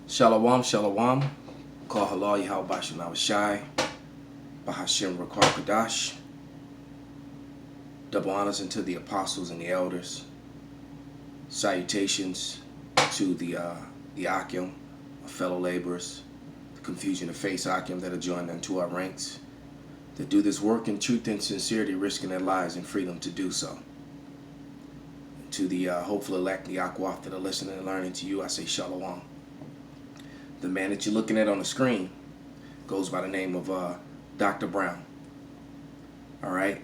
Shalom, shalom. Call halal Yahweh Bashem Shai. Bahashim Rakar Kadash. Double honors unto the apostles and the elders. Salutations to the Akim, our fellow laborers, the confusion of face Akim that are joined unto our ranks, that do this work in truth and sincerity, risking their lives and freedom to do so. To the hopeful elect, the Akwaf that are listening and learning to you, I say shalom. The man that you're looking at on the screen goes by the name of Dr. Brown. All right?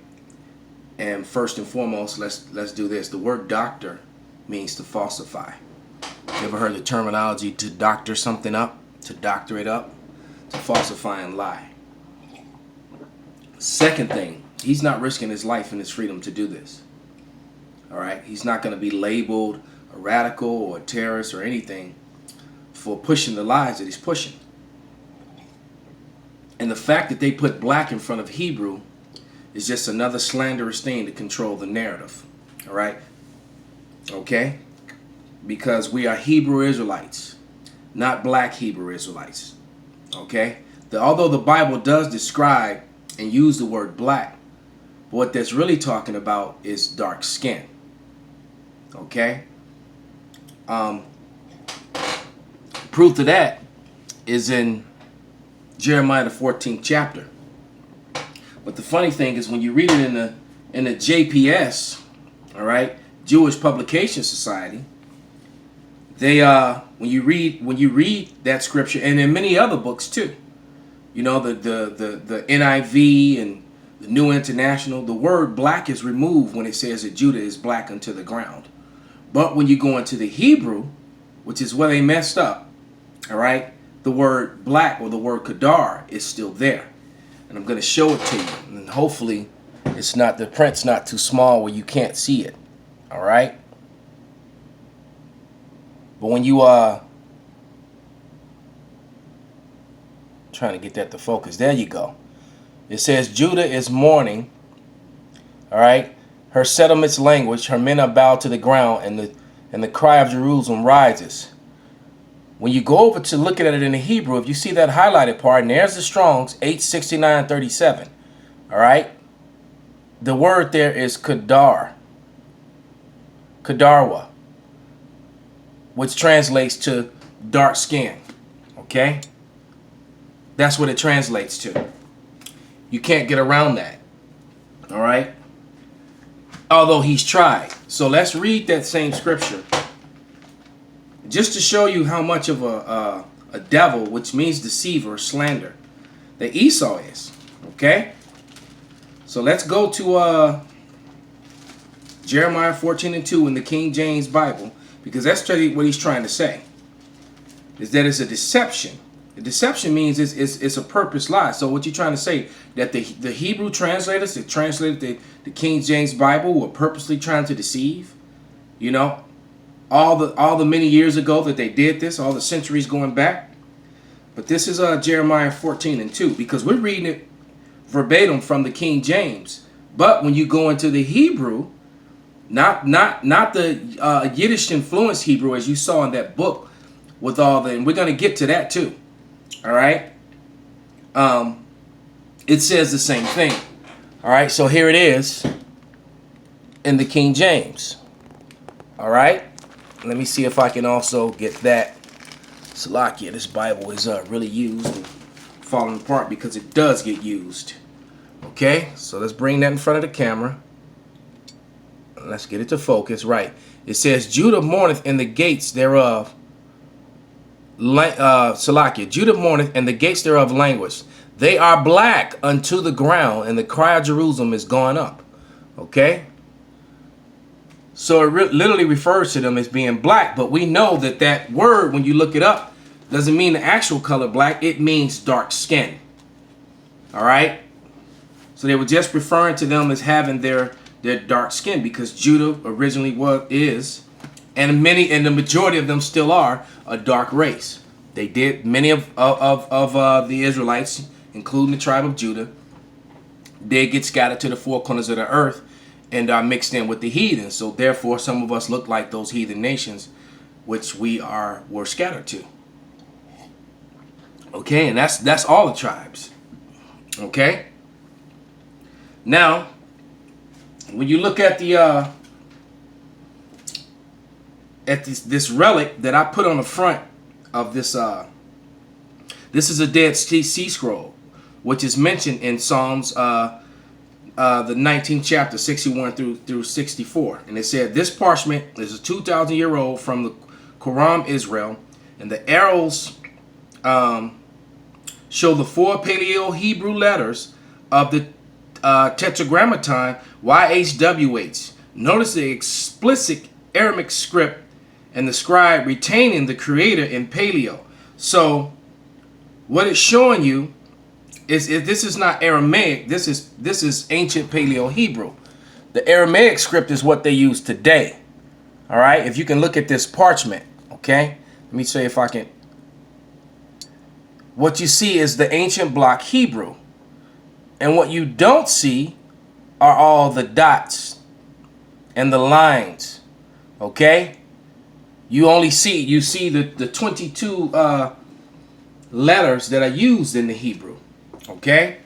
And first and foremost, let's do this. The word doctor means to falsify. You ever heard the terminology to doctor something up? To doctor it up? To falsify and lie. Second thing, he's not risking his life and his freedom to do this. All right? He's not going to be labeled a radical or a terrorist or anything for pushing the lies that he's pushing. And the fact that they put black in front of Hebrew is just another slanderous thing to control the narrative. All right? Okay? Because we are Hebrew Israelites, not black Hebrew Israelites. Okay? Although the Bible does describe and use the word black, what that's really talking about is dark skin. Okay? Proof of that is in Jeremiah the 14th chapter. But the funny thing is when you read it in the JPS, all right, Jewish Publication Society, they when you read that scripture, and in many other books too, you know, the NIV and the New International, the word black is removed when it says that Judah is black unto the ground. But when you go into the Hebrew, which is where they messed up, all right, the word black or the word kadar is still there. And I'm going to show it to you. And hopefully it's not, the print's not too small where you can't see it. All right. But when you trying to get that to focus, there you go. It says Judah is mourning. All right. Her settlements languish. Her men are bowed to the ground, and the cry of Jerusalem rises. When you go over to looking at it in the Hebrew, if you see that highlighted part, and there's the Strong's 869:37, all right? The word there is kadar, kadarwa, which translates to dark skin, okay? That's what it translates to. You can't get around that, all right? Although he's tried. So let's read that same scripture, just to show you how much of a devil, which means deceiver, slander, that Esau is. Okay? So let's go to Jeremiah 14:2 in the King James Bible, because that's what he's trying to say. Is that it's a deception. The deception means it's a purpose lie. So what you're trying to say, that the Hebrew translators that translated the King James Bible were purposely trying to deceive? You know? All the many years ago that they did this, all the centuries going back. But this is Jeremiah 14:2, because we're reading it verbatim from the King James. But when you go into the Hebrew, not the Yiddish influenced Hebrew as you saw in that book with all the, and we're going to get to that too. All right. It says the same thing. All right. So here it is in the King James. All right. Let me see if I can also get that. Salakia, this Bible is really used and falling apart because it does get used. Okay, so let's bring that in front of the camera. Let's get it to focus. Right. It says, Judah mourneth in the gates thereof. Salakia, Judah mourneth and the gates thereof languish. They are black unto the ground, and the cry of Jerusalem is gone up. Okay. So it literally refers to them as being black, but we know that that word, when you look it up, doesn't mean the actual color black. It means dark skin. All right? So they were just referring to them as having their dark skin, because Judah originally is, and the majority of them still are, a dark race. They did, many of the Israelites, including the tribe of Judah, did get scattered to the four corners of the earth and are mixed in with the heathen. So therefore, some of us look like those heathen nations which were scattered to. Okay, and that's all the tribes. Okay. Now, when you look at the this relic that I put on the front of this, this is a Dead Sea Scroll, which is mentioned in Psalms the 19th chapter, 61 through 64, and it said, "This parchment is a 2,000-year-old from the Quran Israel, and the arrows show the 4 Paleo Hebrew letters of the Tetragrammaton YHWH. Notice the explicit Aramaic script and the scribe retaining the creator in Paleo." So what it's showing you is this is not Aramaic. This is ancient Paleo Hebrew. The Aramaic script is what they use today. All right. If you can look at this parchment, okay. Let me see if I can. What you see is the ancient block Hebrew, and what you don't see are all the dots and the lines. Okay. You see the 22 letters that are used in the Hebrew. Okay.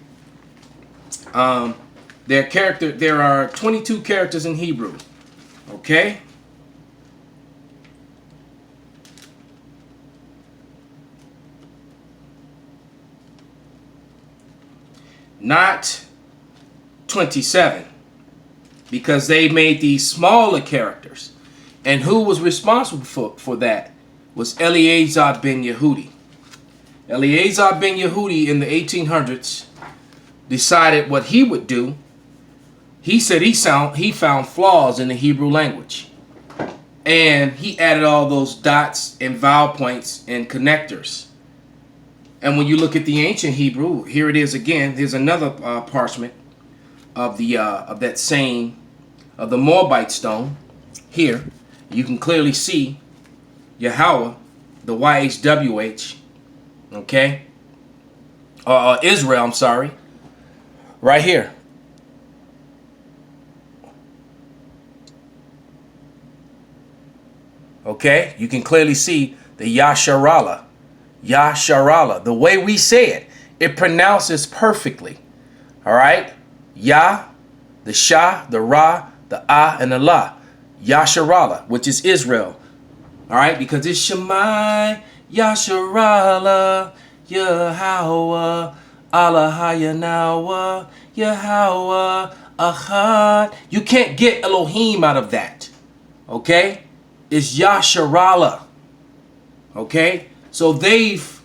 There are 22 characters in Hebrew. Okay. Not 27, because they made these smaller characters. And who was responsible for that was Eleazar ben Yehudi. Eleazar ben Yehudi in the 1800s decided what he would do. He said he found flaws in the Hebrew language, and he added all those dots and vowel points and connectors. And when you look at the ancient Hebrew, here it is again. Here's another parchment of the Moabite stone. Here you can clearly see Yahweh, the YHWH. Okay, Israel. I'm sorry. Right here. Okay, you can clearly see the Yasharallah. Yasharallah. The way we say it, it pronounces perfectly. All right, Yah, the Shah, the Ra, the Ah, and the La. Yasharallah, which is Israel. All right, because it's Shemai Yasharallah, Yahweh, Allah Hayanawa, Yahweh, Ahad. You can't get Elohim out of that. Okay? It's Yasharallah. Okay? So they've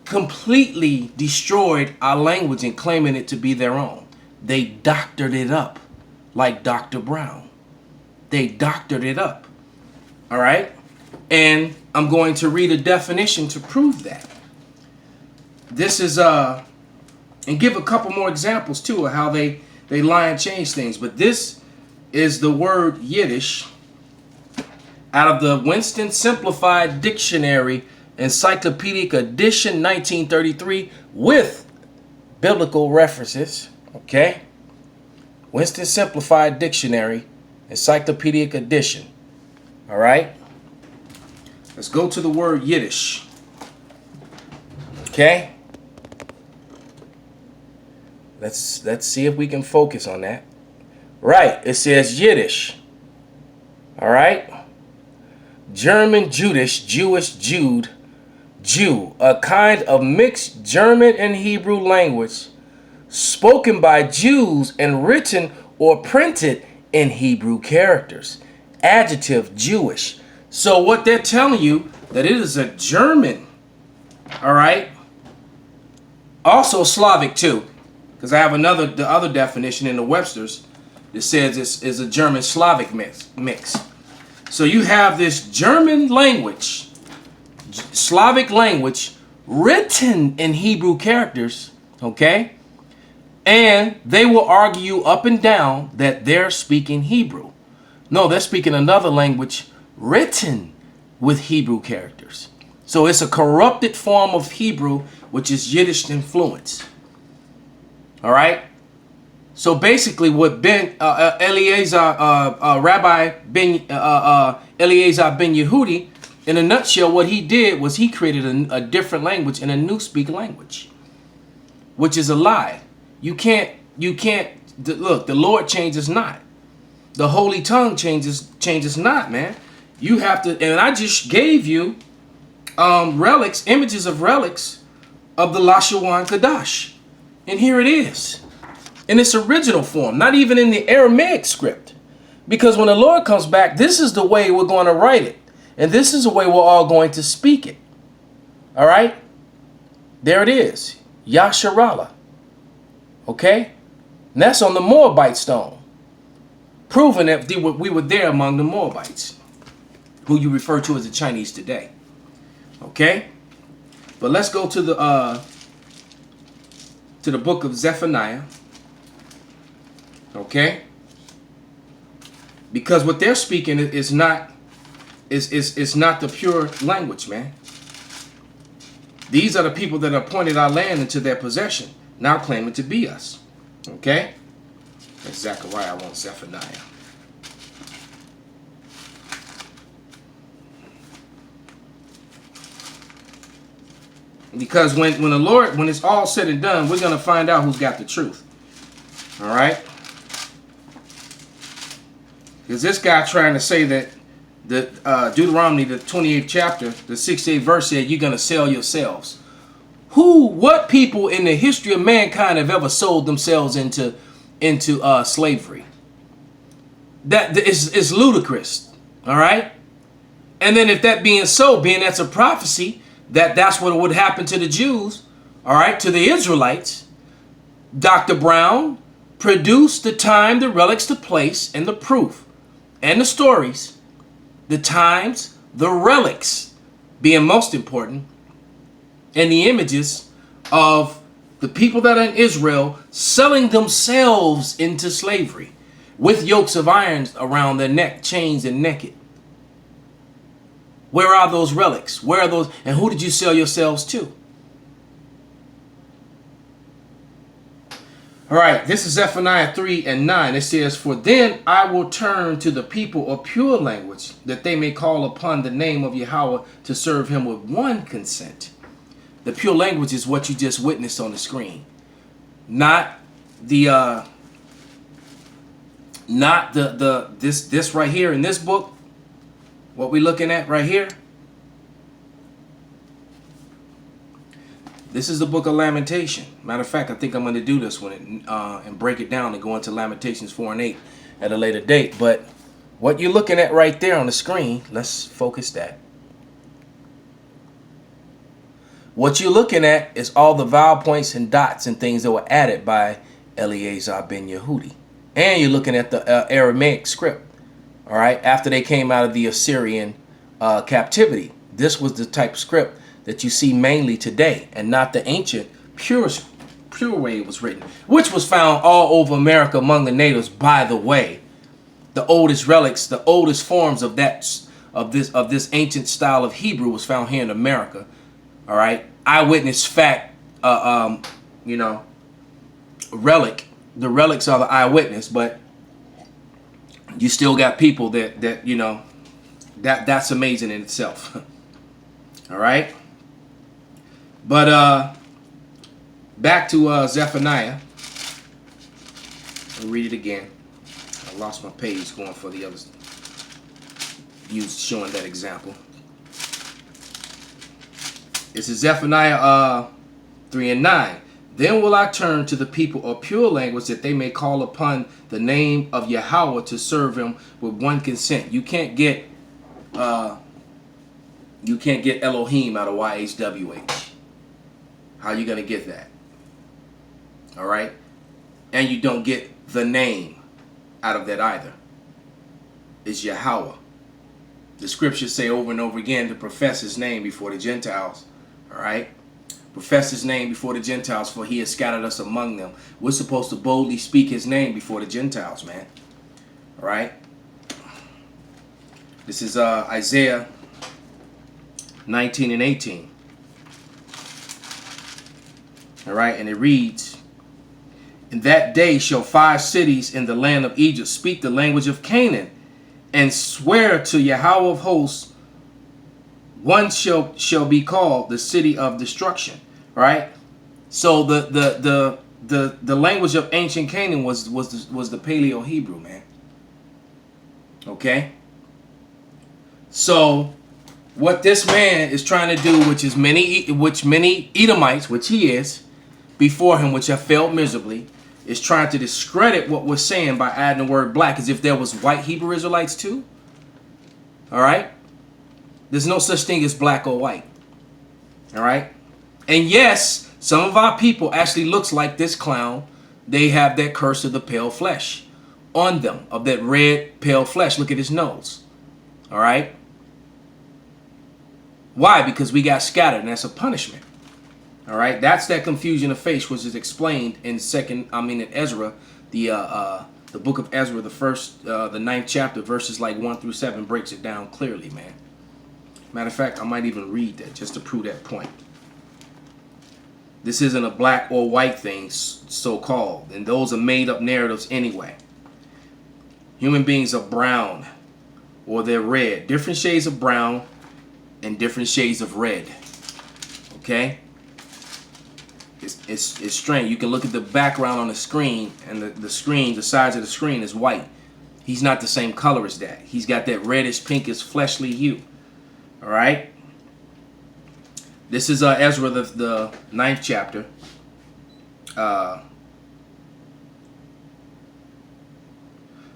completely destroyed our language and claiming it to be their own. They doctored it up like Dr. Brown. They doctored it up. All right? And I'm going to read a definition to prove that. This is, and give a couple more examples too of how they lie and change things. But this is the word Yiddish out of the Winston Simplified Dictionary, Encyclopedic Edition, 1933, with biblical references. Okay? Winston Simplified Dictionary, Encyclopedic Edition. All right? Let's go to the word Yiddish. Okay? Let's see if we can focus on that. Right, it says Yiddish. All right? German, Judish, Jewish, Jude, Jew, a kind of mixed German and Hebrew language spoken by Jews and written or printed in Hebrew characters. Adjective, Jewish. So what they're telling you, that it is a German, all right? Also Slavic too, because I have the other definition in the Webster's that says this is a German Slavic mix. So you have this German language, Slavic language, written in Hebrew characters, okay? And they will argue up and down that they're speaking Hebrew. No, they're speaking another language written with Hebrew characters. So it's a corrupted form of Hebrew, which is Yiddish influence. All right? So basically what Rabbi Eleazar ben Yehudi In a nutshell, what he did was he created a different language and a new speak language, which is a lie. You can't, look, the Lord changes not. The holy tongue changes not, man. You have to, and I just gave you relics, images of relics of the Lashawan Kadash. And here it is in its original form, not even in the Aramaic script. Because when the Lord comes back, this is the way we're going to write it. And this is the way we're all going to speak it. All right? There it is. Yasharallah. Okay? And that's on the Moabite stone. Proving that we were there among the Moabites, who you refer to as the Chinese today. Okay? But let's go to the book of Zephaniah. Okay? Because what they're speaking is not the pure language, man. These are the people that appointed our land into their possession, now claiming to be us. Okay? That's Zechariah, I want Zephaniah. Because when it's all said and done, we're going to find out who's got the truth. All right? Because this guy trying to say that Deuteronomy, the 28th chapter, the 68th verse said, you're going to sell yourselves. What people in the history of mankind have ever sold themselves into slavery? That is ludicrous. All right? And then if that being so, being that's a prophecy, that's what would happen to the Jews, all right, to the Israelites, Dr. Brown produced the time, the relics, the place, and the proof, and the stories, the times, the relics being most important, and the images of the people that are in Israel selling themselves into slavery with yokes of iron around their neck, chains and naked. Where are those relics? Where are those? And who did you sell yourselves to? All right, this is Zephaniah 3 and 9. It says, for then I will turn to the people of pure language, that they may call upon the name of Yahweh to serve him with one consent. The pure language is what you just witnessed on the screen. Not this right here in this book. What we're looking at right here. This is the book of Lamentation. Matter of fact, I think I'm going to do this one and break it down and go into Lamentations 4 and 8 at a later date. But what you're looking at right there on the screen, let's focus that. What you're looking at is all the vowel points and dots and things that were added by Eleazar ben Yehudi. And you're looking at the Aramaic script. All right, after they came out of the Assyrian captivity. This was the type of script that you see mainly today, and not the ancient pure way it was written, which was found all over America among the natives. By the way, the oldest relics, the oldest forms of this ancient style of Hebrew was found here in America. All right, eyewitness fact, relic. The relics are the eyewitness, but you still got people that's amazing in itself. All right. But back to Zephaniah. I'll read it again. I lost my page going for the others. Showing that example. This is Zephaniah 3 and 9. Then will I turn to the people of pure language, that they may call upon the name of Yahweh to serve him with one consent. You can't get Elohim out of YHWH. How you gonna get that? All right, and you don't get the name out of that either. It's Yahweh. The scriptures say over and over again to profess his name before the Gentiles. All right. Profess his name before the Gentiles, for he has scattered us among them. We're supposed to boldly speak his name before the Gentiles, man. All right. This is Isaiah 19 and 18. All right, and it reads, in that day shall 5 cities in the land of Egypt speak the language of Canaan, and swear to Yahweh of hosts one shall be called the city of destruction. Right. So the language of ancient Canaan was the Paleo Hebrew, man. Okay. So what this man is trying to do, which many Edomites, which he is, before him, which have failed miserably, is trying to discredit what we're saying by adding the word black, as if there was white Hebrew Israelites too. All right. There's no such thing as black or white. All right. And yes, some of our people actually looks like this clown. They have that curse of the pale flesh on them, of that red pale flesh. Look at his nose. All right. Why? Because we got scattered, and that's a punishment. All right. That's that confusion of face, which is explained in Ezra, the book of Ezra, the 9th chapter, verses like 1-7 breaks it down clearly, man. Matter of fact, I might even read that just to prove that point. This isn't a black or white thing, so-called, and those are made-up narratives anyway. Human beings are brown, or they're red. Different shades of brown and different shades of red. Okay? It's strange. You can look at the background on the screen, and the sides of the screen is white. He's not the same color as that. He's got that reddish, pinkish, fleshly hue. All right? This is Ezra, the 9th chapter.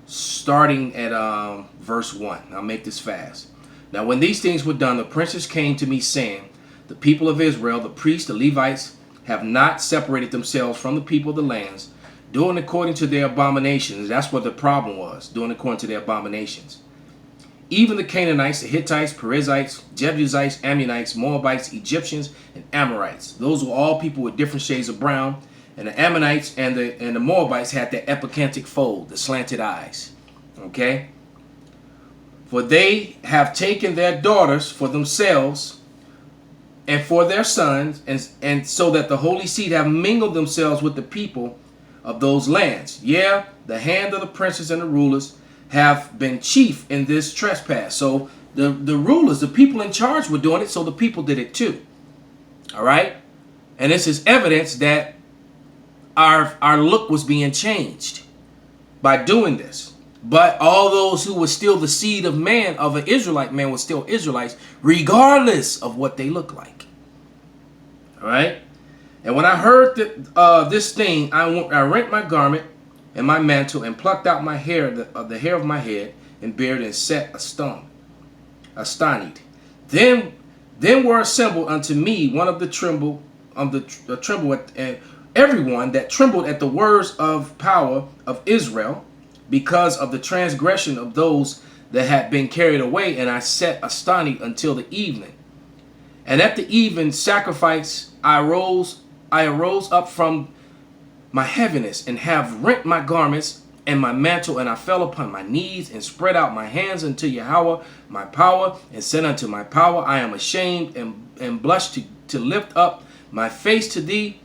Starting at verse 1. I'll make this fast. Now, when these things were done, the princes came to me, saying, the people of Israel, the priests, the Levites, have not separated themselves from the people of the lands, doing according to their abominations. That's what the problem was, doing according to their abominations. Even the Canaanites, the Hittites, Perizzites, Jebusites, Ammonites, Moabites, Egyptians, and Amorites. Those were all people with different shades of brown. And the Ammonites and the Moabites had the epicantic fold, the slanted eyes. Okay? For they have taken their daughters for themselves and for their sons, and so that the holy seed have mingled themselves with the people of those lands. Yeah, the hand of the princes and the rulers have been chief in this trespass. So the rulers, the people in charge were doing it, so the people did it too. All right? And this is evidence that our look was being changed by doing this. But all those who were still the seed of man, of an Israelite man, were still Israelites, regardless of what they look like. All right? And when I heard that this thing, I rent my garment and my mantle, and plucked out my hair, the hair of my head and beard, and sat astonied. Then were assembled unto me one of the tremble and everyone that trembled at the words of power of Israel, because of the transgression of those that had been carried away. And I sat astonied until the evening. And at the even sacrifice I arose up from my heaviness, and have rent my garments and my mantle, and I fell upon my knees and spread out my hands unto Yahweh my power, and said unto my power, I am ashamed and blush to lift up my face to thee,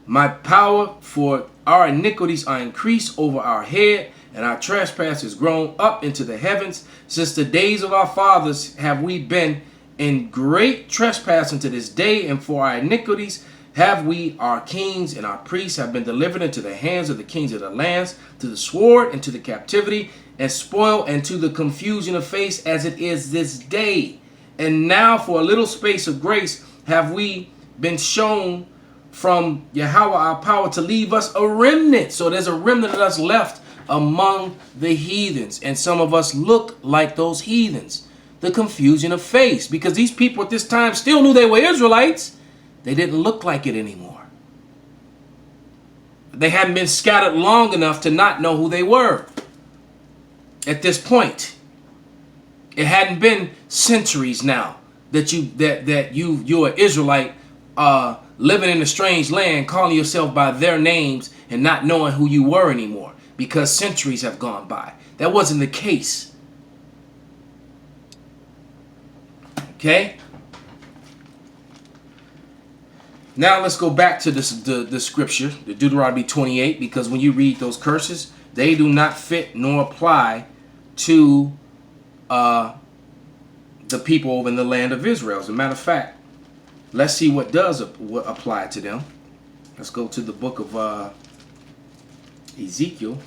my power, for our iniquities are increased over our head, and our trespass is grown up into the heavens. Since the days of our fathers have we been in great trespass unto this day, and for our iniquities have we, our kings and our priests, have been delivered into the hands of the kings of the lands, to the sword and to the captivity, and spoil and to the confusion of face, as it is this day. And now for a little space of grace have we been shown from Yahweh our power, to leave us a remnant. So there's a remnant of us left among the heathens. And some of us look like those heathens. The confusion of face. Because these people at this time still knew they were Israelites. They didn't look like it anymore. They hadn't been scattered long enough to not know who they were at this point. It hadn't been centuries now that you're an Israelite living in a strange land, calling yourself by their names and not knowing who you were anymore, because centuries have gone by. That wasn't the case. Okay? Now let's go back to the scripture, the Deuteronomy 28, because when you read those curses, they do not fit nor apply to the the people over in the land of Israel. As a matter of fact, let's see what does apply to them. Let's go to the book of Ezekiel.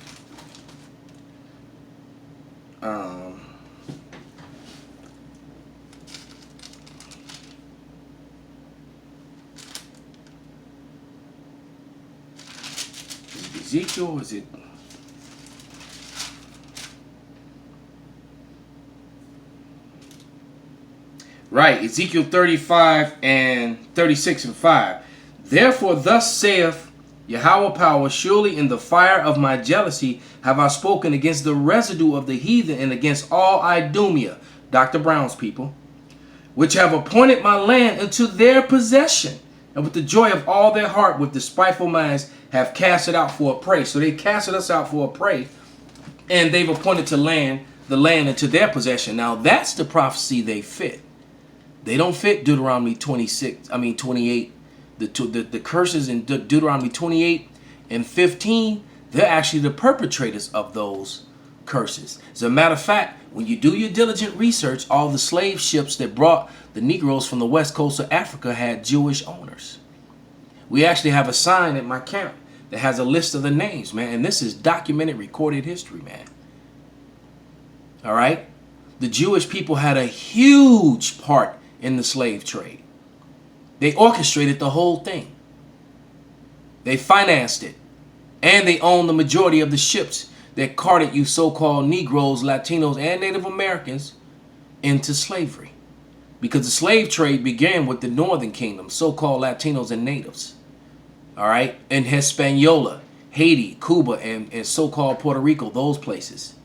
Is it Ezekiel or is it? Right, Ezekiel 35 and 36 and 5. Therefore, thus saith Yahweh power, surely in the fire of my jealousy have I spoken against the residue of the heathen and against all Idumea, Dr. Brown's people, which have appointed my land into their possession, and with the joy of all their heart, with despiteful minds, have cast it out for a prey. So they casted us out for a prey, and they've appointed the land into their possession. Now that's the prophecy they fit. They don't fit Deuteronomy 28. The curses in Deuteronomy 28 and 15, they're actually the perpetrators of those curses. As a matter of fact, when you do your diligent research, all the slave ships that brought the Negroes from the west coast of Africa had Jewish owners. We actually have a sign at my camp that has a list of the names, man. And this is documented, recorded history, man. All right? The Jewish people had a huge part in the slave trade. They orchestrated the whole thing. They financed it. And they owned the majority of the ships that carted you so-called Negroes, Latinos, and Native Americans into slavery. Because the slave trade began with the Northern Kingdom, so-called Latinos and Natives. All right? And Hispaniola, Haiti, Cuba, and so-called Puerto Rico, those places.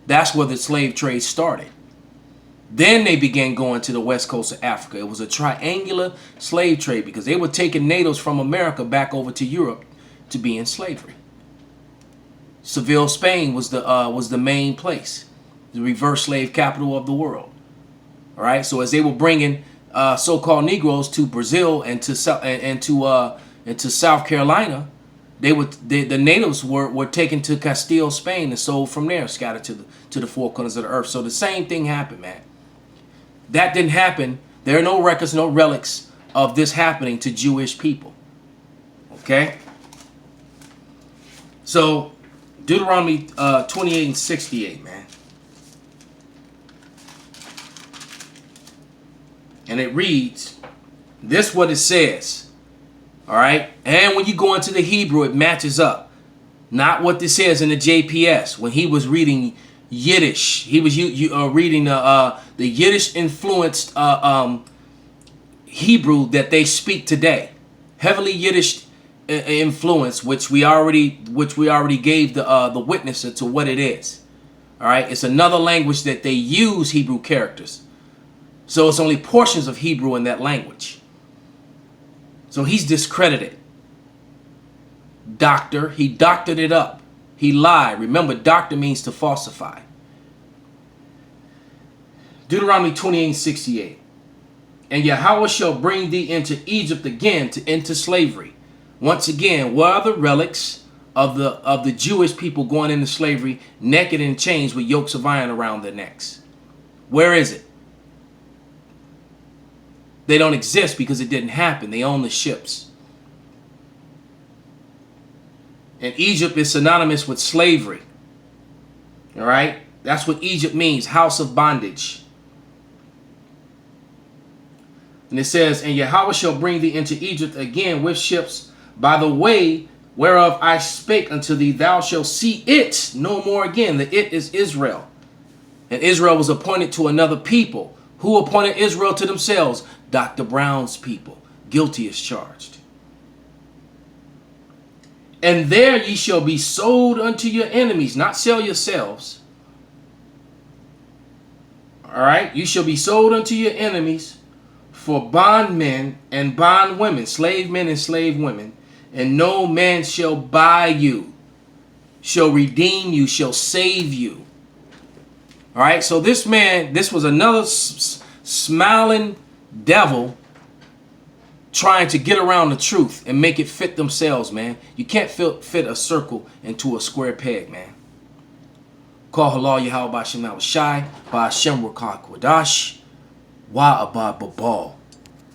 That's where the slave trade started. Then they began going to the west coast of Africa. It was a triangular slave trade because they were taking natives from America back over to Europe to be in slavery. Seville, Spain was the main place, the reverse slave capital of the world. All right. So as they were bringing so-called Negroes to Brazil and to South Carolina, the natives were taken to Castile, Spain, and sold from there, scattered to the four corners of the earth. So the same thing happened, man. That didn't happen. There are no records, no relics of this happening to Jewish people. Okay? So, Deuteronomy 28 and 68, man. And it reads, this is what it says. All right? And when you go into the Hebrew, it matches up. Not what this says in the JPS. When he was reading Yiddish, he was reading the Yiddish influenced Hebrew that they speak today, heavily Yiddish influence, which we already gave the witness to what it is. All right, it's another language that they use Hebrew characters, so it's only portions of Hebrew in that language. So he's discredited. He doctored it up. He lied. Remember, doctor means to falsify. Deuteronomy 28:68. And Yahweh shall bring thee into Egypt again, into slavery. Once again, what are the relics of the Jewish people going into slavery, naked and chains with yokes of iron around their necks? Where is it? They don't exist because it didn't happen. They own the ships. And Egypt is synonymous with slavery. All right? That's what Egypt means, house of bondage. And it says, and Yahweh shall bring thee into Egypt again with ships by the way whereof I spake unto thee. Thou shalt see it no more again. The it is Israel. And Israel was appointed to another people. Who appointed Israel to themselves? Dr. Brown's people. Guilty as charged. And there ye shall be sold unto your enemies, not sell yourselves. All right? You shall be sold unto your enemies for bondmen and bondwomen, slave men and slave women, and no man shall buy you, shall redeem you, shall save you. All right? So this man, this was another smiling devil trying to get around the truth and make it fit themselves, man. You can't fit a circle into a square peg, man. Call halal Yahweh Ba'Shem Shai, Ba'Shem Rakah Kwadash, Wa Abba Babal.